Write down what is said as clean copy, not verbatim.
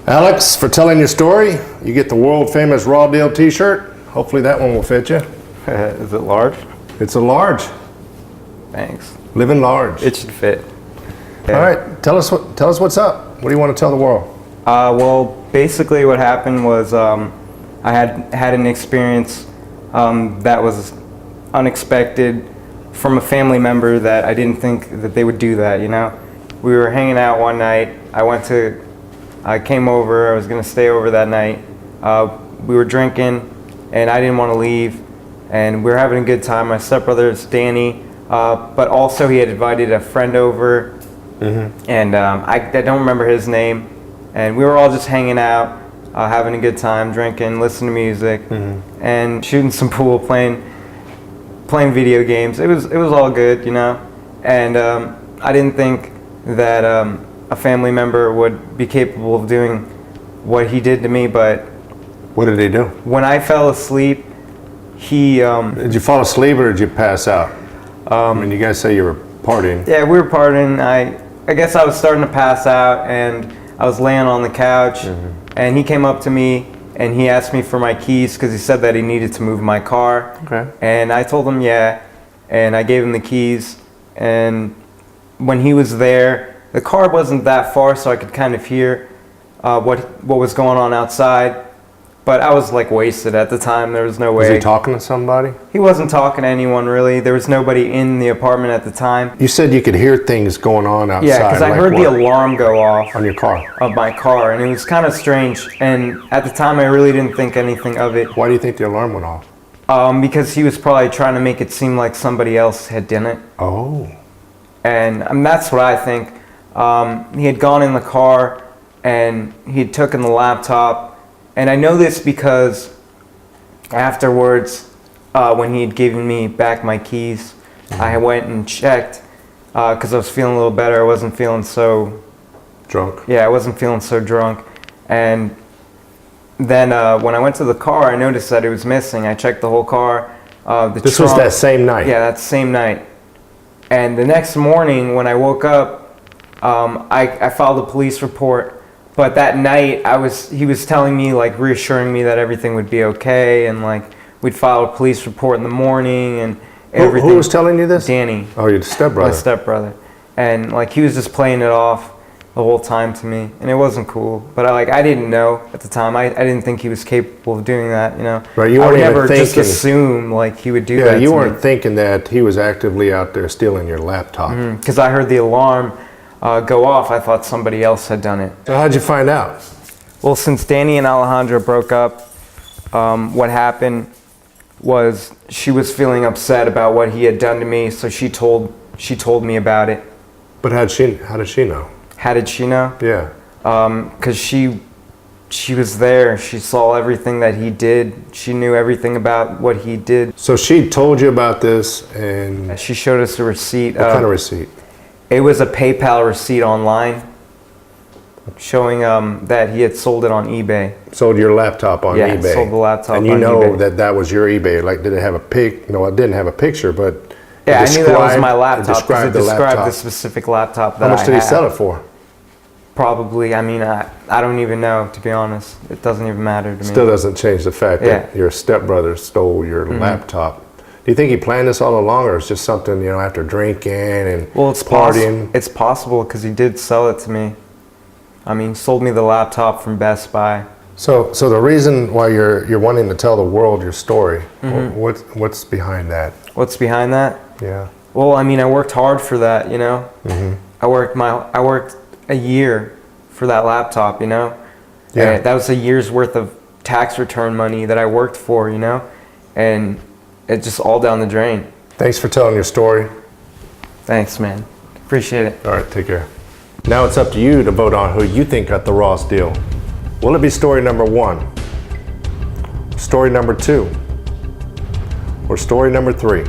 Alex, for telling your story, you get the world famous Raw Deal t-shirt. Hopefully that one will fit you. Is it large? It's a large. Thanks. Living large. It should fit. Yeah. All right, tell us what's up. What do you want to tell the world? Well, basically what happened was I had an experience that was unexpected from a family member that I didn't think that they would do that, you know? We were hanging out one night. I came over, I was gonna stay over that night. We were drinking and I didn't want to leave, and we were having a good time. My stepbrother's Danny, but also he had invited a friend over, and I don't remember his name, and we were all just hanging out, having a good time, drinking, listening to music, and shooting some pool, playing video games. It was all good, you know, and I didn't think that a family member would be capable of doing what he did to me, but what did he do? when I fell asleep, he Did you fall asleep or did you pass out? I mean, you guys say you were partying. yeah, we were partying. I guess I was starting to pass out, and I was laying on the couch, and he came up to me and he asked me for my keys because he said that he needed to move my car. Okay. And I told him yeah, and I gave him the keys, and when he was there, the car wasn't that far, so I could kind of hear what was going on outside. But I was like wasted at the time. There was no way. Was he talking to somebody? He wasn't talking to anyone really. There was nobody in the apartment at the time. You said you could hear things going on outside. Yeah, because I like heard the what? alarm go off On your car. of my car, and it was kind of strange. And at the time, I really didn't think anything of it. Why do you think the alarm went off? Because he was probably trying to make it seem like somebody else had done it. Oh. And that's what I think. He had gone in the car and he had taken the laptop. And I know this because afterwards, when he had given me back my keys, I went and checked because I was feeling a little better. I wasn't feeling so Drunk? Yeah, I wasn't feeling so drunk. And then when I went to the car, I noticed that it was missing. I checked the whole car. This was that same night? Yeah, that same night. And the next morning when I woke up, I filed a police report. But that night, he was telling me, like, reassuring me that everything would be okay, and like we'd file a police report in the morning and everything. Who was telling you this? Danny. Oh, your stepbrother. My stepbrother. And like he was just playing it off the whole time to me, and it wasn't cool. But I didn't know at the time. I didn't think he was capable of doing that, you know. Right, you I weren't would even never just thinking- assume like he would do that. Yeah, you to weren't me. thinking that he was actively out there stealing your laptop. Because I heard the alarm go off. I thought somebody else had done it. So how'd you find out? Well, since Danny and Alejandra broke up, what happened was she was feeling upset about what he had done to me, so she told me about it. But how did she know? How did she know? Yeah. Because she was there. She saw everything that he did. She knew everything about what he did. So she told you about this, and She showed us a receipt. what kind of receipt? It was a PayPal receipt online showing that he had sold it on eBay. Sold your laptop on Yeah, eBay. sold the laptop and you on know eBay. that was your eBay. Like, did it have a pic? No, it didn't have a picture, but Yeah, I knew that was my it laptop because described it the described laptop. the specific laptop that How much I did he had. sell it for? Probably, I mean, I don't even know, to be honest. It doesn't even matter to me. Still doesn't change the fact that Yeah. your stepbrother stole your laptop. Do you think he planned this all along, or it's just something, you know, after drinking and Well, it's partying? It's possible because he did sell it to me. I mean, he sold me the laptop from Best Buy. So the reason why you're wanting to tell the world your story, what's behind that? What's behind that? Yeah. Well, I mean, I worked hard for that, you know. I worked a year for that laptop, you know. Yeah. And that was a year's worth of tax return money that I worked for, you know, and it just all down the drain. Thanks for telling your story. Thanks, man. Appreciate it. All right, take care. Now it's up to you to vote on who you think got the rawest deal. Will it be story number 1, story number 2, or story number 3?